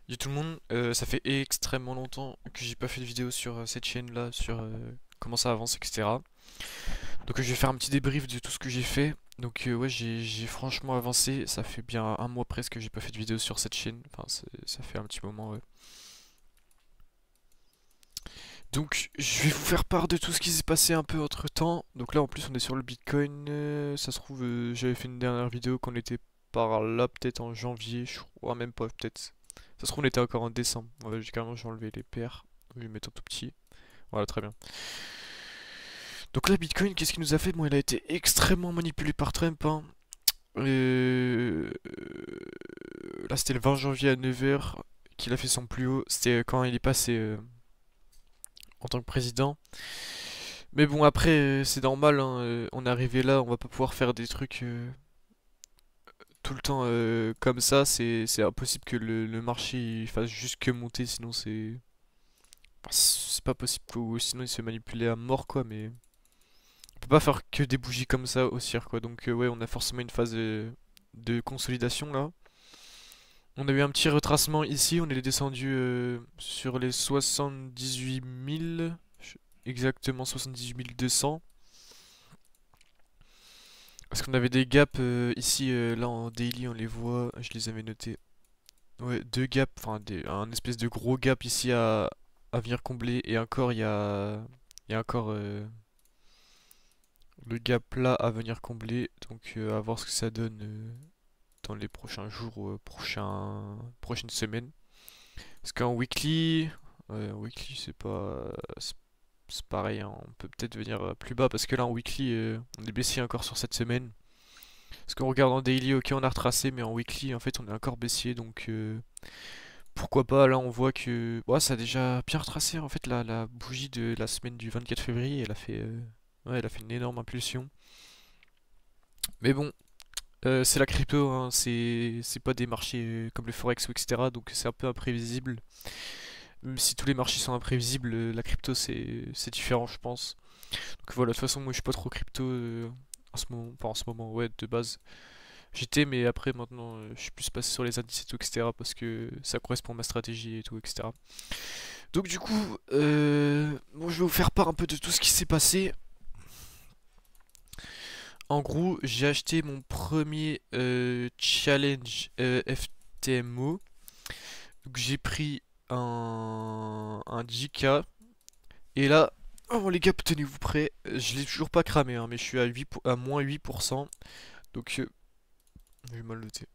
Yo tout le monde, ça fait extrêmement longtemps que j'ai pas fait de vidéo sur cette chaîne là, sur comment ça avance, etc. Donc je vais faire un petit débrief de tout ce que j'ai fait. Donc ouais, j'ai franchement avancé, ça fait bien un mois presque que j'ai pas fait de vidéo sur cette chaîne, enfin ça fait un petit moment, ouais. Donc je vais vous faire part de tout ce qui s'est passé un peu entre temps. Donc là en plus on est sur le Bitcoin, ça se trouve j'avais fait une dernière vidéo qu'on était par là peut-être en janvier, je crois même pas peut-être. Ça se trouve on était encore en décembre. Ouais, j'ai enlevé les paires, je vais mettre en tout petit. Voilà, très bien. Donc là Bitcoin, qu'est-ce qu'il nous a fait? Bon, il a été extrêmement manipulé par Trump, hein. Là c'était le 20 janvier à 9 h qu'il a fait son plus haut. C'était quand il est passé en tant que président. Mais bon, après, c'est normal, hein, on est arrivé là, on va pas pouvoir faire des trucs tout le temps comme ça. C'est impossible que le marché il fasse juste que monter, sinon enfin, c'est pas possible, quoi, ou sinon il se fait manipuler à mort, quoi. Mais on peut pas faire que des bougies comme ça haussières, quoi. Donc, ouais, on a forcément une phase de consolidation là. On a eu un petit retracement ici, on est descendu sur les 78 000, exactement 78 200. Parce qu'on avait des gaps ici, là en daily, on les voit, je les avais notés. Ouais, deux gaps, enfin un espèce de gros gap ici à venir combler. Et encore, il y a encore le gap là à venir combler. Donc à voir ce que ça donne dans les prochains jours, prochaines semaines. Parce qu'en weekly, ouais, en weekly c'est pareil, hein, on peut peut-être venir plus bas. Parce que là en weekly, on est baissier encore sur cette semaine. Parce qu'on regarde en daily, ok, on a retracé, mais en weekly, en fait, on est encore baissier, donc pourquoi pas. Là, on voit que ouais, ça a déjà bien retracé. En fait, la bougie de la semaine du 24 février, ouais, elle a fait une énorme impulsion. Mais bon, c'est la crypto, hein, c'est pas des marchés comme le forex ou etc. Donc c'est un peu imprévisible. Même si tous les marchés sont imprévisibles, la crypto c'est différent, je pense. Donc voilà, de toute façon, moi je suis pas trop crypto en ce moment, pas en ce moment, ouais, de base. J'étais, mais après maintenant, je suis plus passé sur les indices et tout, etc. Parce que ça correspond à ma stratégie et tout, etc. Donc du coup, bon, je vais vous faire part un peu de tout ce qui s'est passé. En gros, j'ai acheté mon premier challenge FTMO. Donc j'ai pris un 10K. Et là, oh les gars, tenez-vous prêts. Je l'ai toujours pas cramé, hein, mais je suis à moins 8%. Donc, j'ai mal noté.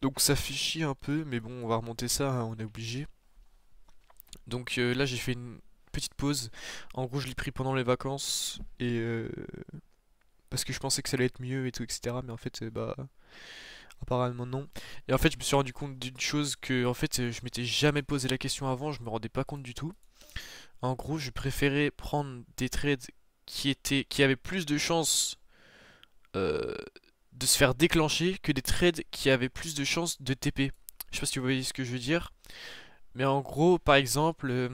Donc ça fait chier un peu, mais bon, on va remonter ça, hein, on est obligé. Donc là, j'ai fait une petite pause. En gros, je l'ai pris pendant les vacances et parce que je pensais que ça allait être mieux et tout, etc. Mais en fait, bah, apparemment non. Et en fait, je me suis rendu compte d'une chose que, en fait, je m'étais jamais posé la question avant, je me rendais pas compte du tout. En gros, je préférais prendre des trades qui avaient plus de chances euh, de se faire déclencher que des trades qui avaient plus de chances de TP. Je sais pas si vous voyez ce que je veux dire. Mais en gros, par exemple,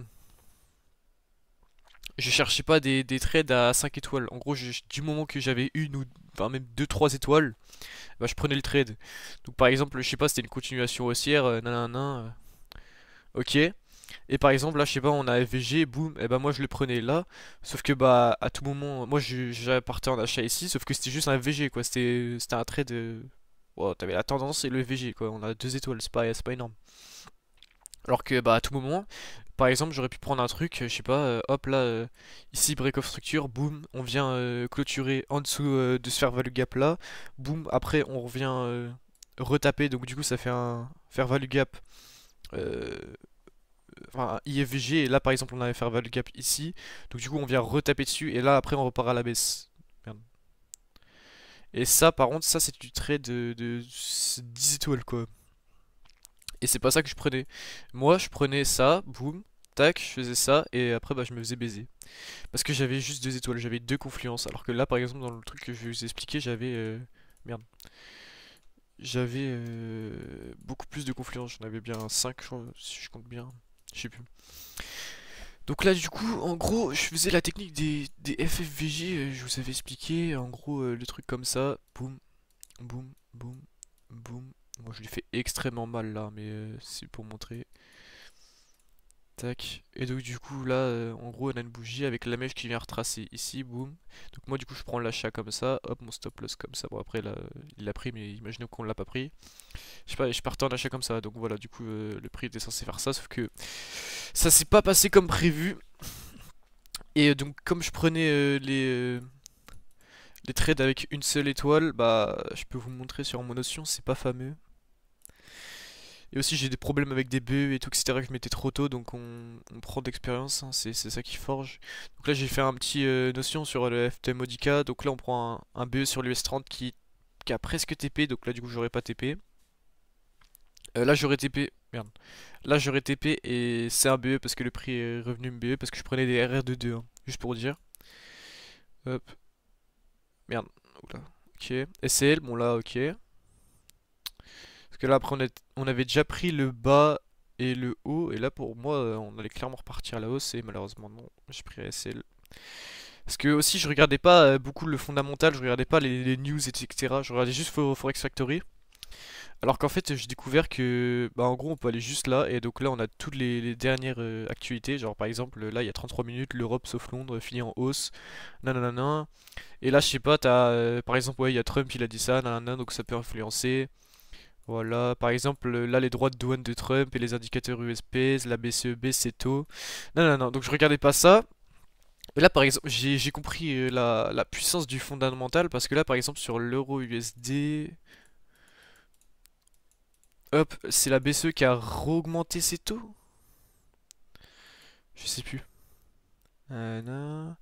je cherchais pas des trades à 5 étoiles. En gros, du moment que j'avais une ou enfin même deux trois étoiles, bah, je prenais le trade. Donc par exemple, je sais pas, c'était une continuation haussière, nanana, ok. Et par exemple, là, je sais pas, on a FVG, boum, et bah moi je le prenais là. Sauf que bah à tout moment, moi j'appartais en achat ici, sauf que c'était juste un FVG quoi. C'était un trade. Oh, t'avais la tendance et le FVG quoi. On a deux étoiles, c'est pas énorme. Alors que bah à tout moment, par exemple, j'aurais pu prendre un truc, je sais pas, hop là, ici break of structure, boum, on vient clôturer en dessous de ce fair value gap là, boum, après on revient retaper, donc du coup ça fait un fair value gap, euh, enfin un IFVG, et là par exemple on a un fair value gap ici, donc du coup on vient retaper dessus, et là après on repart à la baisse. Merde. Et ça par contre, ça c'est du trade de 10 étoiles quoi. Et c'est pas ça que je prenais. Moi, je prenais ça, boum, tac, je faisais ça, et après, bah, je me faisais baiser. Parce que j'avais juste deux étoiles, j'avais deux confluences. Alors que là, par exemple, dans le truc que je vais vous expliquer, j'avais. Merde. J'avais beaucoup plus de confluences. J'en avais bien 5, je crois, si je compte bien. Je sais plus. Donc là, du coup, en gros, je faisais la technique des FFVG, je vous avais expliqué. En gros, le truc comme ça, boum, boum, boum, boum. Moi je lui fais extrêmement mal là, mais c'est pour montrer. Tac. Et donc du coup là, en gros on a une bougie avec la mèche qui vient retracer ici, boum. Donc moi du coup je prends l'achat comme ça, hop mon stop loss comme ça. Bon après là, il l'a pris mais imaginons qu'on l'a pas pris. Je sais pas, je partais en achat comme ça, donc voilà du coup le prix était censé faire ça, sauf que ça s'est pas passé comme prévu. Et donc comme je prenais les trades avec une seule étoile, bah je peux vous montrer sur mon notion, c'est pas fameux. Et aussi j'ai des problèmes avec des BE et tout, etc. que je mettais trop tôt, donc on prend d'expérience, hein, c'est ça qui forge. Donc là j'ai fait un petit notion sur le FT Modica, donc là on prend un BE sur l'US30 qui a presque TP, donc là du coup j'aurais pas TP. Là j'aurais TP, merde. Là j'aurais TP et c'est un BE parce que le prix est revenu BE parce que je prenais des RR de 2, hein, juste pour dire. Hop, merde, oula, ok. SL, bon là ok. Parce que là après on avait déjà pris le bas et le haut, et là pour moi on allait clairement repartir à la hausse, et malheureusement non, j'ai pris SL. Parce que aussi je regardais pas beaucoup le fondamental, je regardais pas les news etc. Je regardais juste Forex Factory. Alors qu'en fait j'ai découvert que bah en gros on peut aller juste là, et donc là on a toutes les dernières actualités. Genre par exemple là il y a 33 minutes, l'Europe sauf Londres finit en hausse, nanana. Et là je sais pas, t'as par exemple ouais il y a Trump il a dit ça, nanana, donc ça peut influencer. Voilà, par exemple, là les droits de douane de Trump et les indicateurs USP, la BCE baisse ses taux. Non, non, non, donc je regardais pas ça. Et là par exemple, j'ai compris la puissance du fondamental parce que là par exemple sur l'euro USD, hop, c'est la BCE qui a augmenté ses taux. Je sais plus. Non.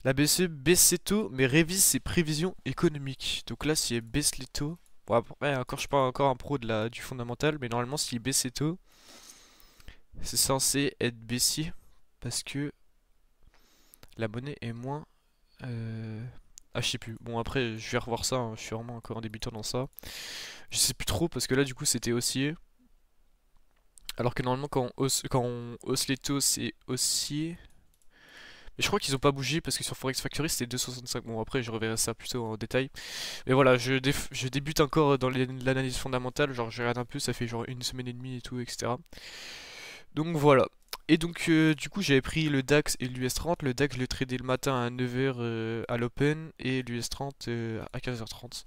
La BCE baisse ses taux mais révise ses prévisions économiques. Donc là si elle baisse les taux, bon après encore je suis pas encore un pro du fondamental, mais normalement s'il baisse ses taux, c'est censé être baissier parce que la monnaie est moins. Ah, je sais plus. Bon, après, je vais revoir ça, hein. Je suis vraiment encore un débutant dans ça. Je sais plus trop parce que là, du coup, c'était haussier. Alors que normalement, quand on hausse les taux, c'est haussier. Mais je crois qu'ils ont pas bougé parce que sur Forex Factory c'était 2,65. Bon, après, je reverrai ça plutôt en détail. Mais voilà, je débute encore dans l'analyse fondamentale. Genre, je regarde un peu, ça fait genre une semaine et demie et tout, etc. Donc voilà. Et donc du coup j'avais pris le DAX et l'US30. Le DAX je le tradais le matin à 9h à l'open et l'US30 à 15h30.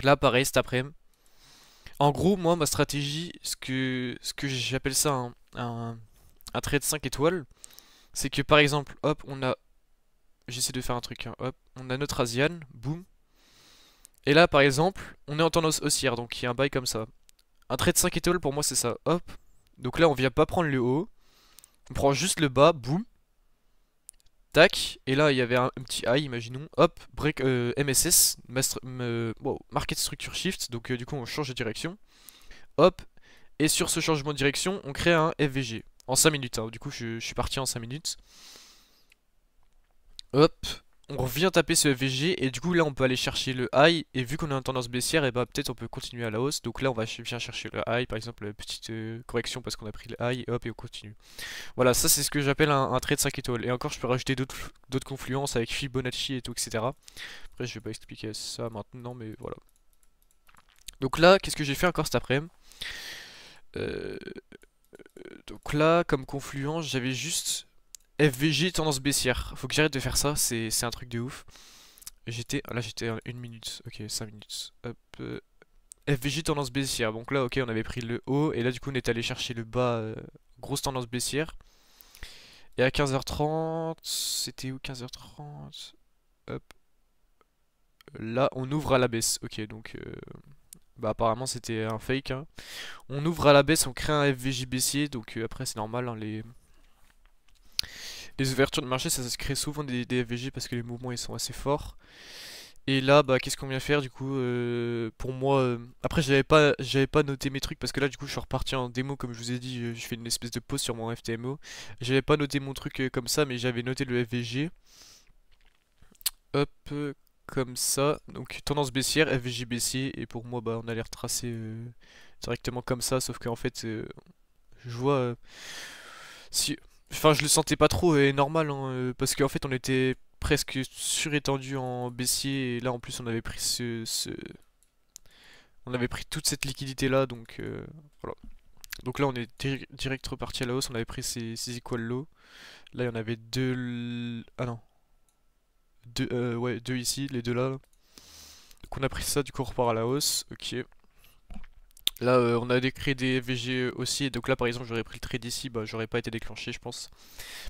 Là pareil cet après-midi. En gros moi ma stratégie, ce que j'appelle ça un trade 5 étoiles, c'est que par exemple hop on a, j'essaie de faire un truc, hein, hop, on a notre Asian, boum. Et là par exemple on est en tendance haussière, donc il y a un bail comme ça. Un trade 5 étoiles pour moi c'est ça, hop. Donc là on vient pas prendre le haut, on prend juste le bas, boum. Tac, et là il y avait un petit high, imaginons, hop, break MSS, wow, Market Structure Shift, donc du coup on change de direction, hop, et sur ce changement de direction, on crée un FVG, en 5 minutes, hein. Du coup je suis parti en 5 minutes, hop, on revient taper ce FVG, et du coup là on peut aller chercher le high, et vu qu'on est en tendance baissière, et bah peut-être on peut continuer à la hausse, donc là on va vient chercher le high, par exemple, petite correction parce qu'on a pris le high, hop, et on continue. Voilà, ça c'est ce que j'appelle un trade 5 étoiles. Et encore, je peux rajouter d'autres confluences avec Fibonacci et tout, etc. Après, je vais pas expliquer ça maintenant, mais voilà. Donc là, qu'est-ce que j'ai fait encore cet après-midi? Euh, donc là, comme confluence, j'avais juste FVG tendance baissière. Faut que j'arrête de faire ça, c'est un truc de ouf. Là j'étais à 1 minute, ok, 5 minutes. Hop, FVG tendance baissière. Donc là, ok, on avait pris le haut, et là du coup on est allé chercher le bas, grosse tendance baissière. Et à 15h30, c'était où 15h30? Hop. Là, on ouvre à la baisse. Ok, donc bah apparemment c'était un fake, hein. On ouvre à la baisse, on crée un FVJ baissier. Donc après c'est normal, hein, les ouvertures de marché ça se crée souvent des FVJ parce que les mouvements ils sont assez forts. Et là bah qu'est-ce qu'on vient faire du coup pour moi après j'avais pas noté mes trucs parce que là du coup je suis reparti en démo comme je vous ai dit, je fais une espèce de pause sur mon FTMO. J'avais pas noté mon truc comme ça, mais j'avais noté le FVG. Hop, comme ça. Donc tendance baissière, FVJ baissier. Et pour moi, bah, on allait retracer directement comme ça. Sauf qu'en fait, je vois si, enfin, je le sentais pas trop et normal, hein, parce qu'en fait, on était presque surétendu en baissier. Et là, en plus, on avait pris On avait pris toute cette liquidité là, donc voilà. Donc là on est direct reparti à la hausse, on avait pris ces equal low. Là il y en avait deux... Ah non. Deux, ouais, deux ici, les deux là. Donc on a pris ça, du coup on repart à la hausse, ok. Là on a créé des VG aussi, et donc là par exemple j'aurais pris le trade ici, bah j'aurais pas été déclenché je pense.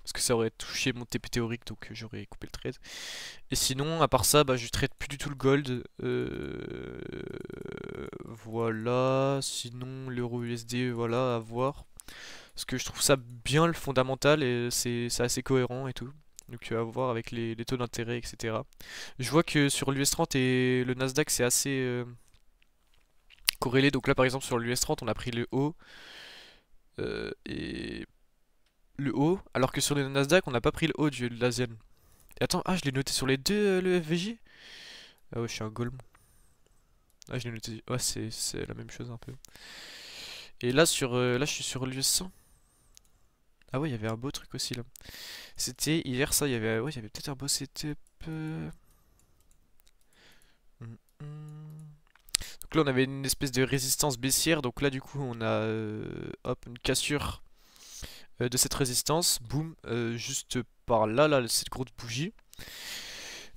Parce que ça aurait touché mon TP théorique, donc j'aurais coupé le trade. Et sinon, à part ça, bah je trade plus du tout le gold. Voilà, sinon l'euro USD, voilà, à voir. Parce que je trouve ça bien le fondamental et c'est assez cohérent et tout. Donc à voir avec les taux d'intérêt, etc. Je vois que sur l'US 30 et le Nasdaq c'est assez corrélé. Donc là par exemple sur l'US 30 on a pris le haut et le haut, alors que sur le Nasdaq on n'a pas pris le haut de l'Asian. Et attends, ah je l'ai noté sur les deux le FVJ? Ah ouais je suis un golemon. Ah je l'ai noté, ouais c'est la même chose un peu. Et là là je suis sur l'US 100. Ah ouais il y avait un beau truc aussi là. C'était hier ça, il y avait, ouais, il y avait peut-être un beau setup. Hum, hum. Donc là on avait une espèce de résistance baissière, donc là du coup on a hop, une cassure de cette résistance, boum, juste par là, là, cette grosse bougie.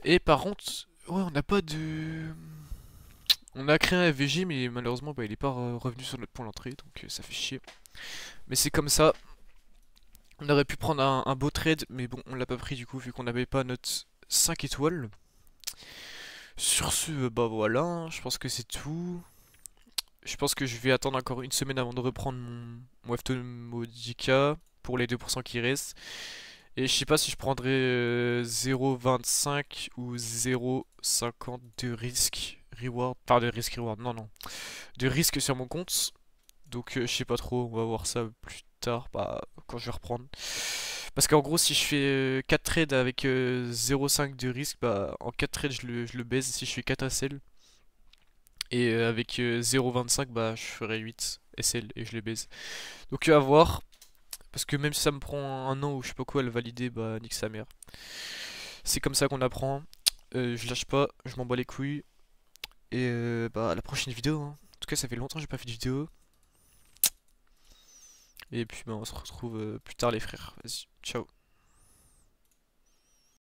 Et par contre, ouais, on n'a pas de... On a créé un FVJ, mais malheureusement bah, il est pas revenu sur notre point d'entrée, donc ça fait chier. Mais c'est comme ça. On aurait pu prendre un beau trade, mais bon, on l'a pas pris du coup, vu qu'on n'avait pas notre 5 étoiles. Sur ce, bah voilà, hein, je pense que c'est tout. Je pense que je vais attendre encore une semaine avant de reprendre mon FTO Modica pour les 2% qui restent. Et je sais pas si je prendrai 0,25 ou 0,50 de risque reward. Enfin, de risque reward, non, non. De risque sur mon compte. Donc, je sais pas trop, on va voir ça plus tard, bah, quand je vais reprendre. Parce qu'en gros, si je fais 4 trades avec 0,5 de risque, bah, en 4 trades, je le baise si je fais 4 SL. Et avec 0,25, bah, je ferai 8 SL et je les baise. Donc, à voir. Parce que même si ça me prend un an ou je sais pas quoi à le valider, bah, nique sa mère. C'est comme ça qu'on apprend. Je lâche pas, je m'en bats les couilles. Et bah, à la prochaine vidéo, hein. En tout cas, ça fait longtemps que j'ai pas fait de vidéo. Et puis, bah, on se retrouve plus tard, les frères. Vas-y, ciao.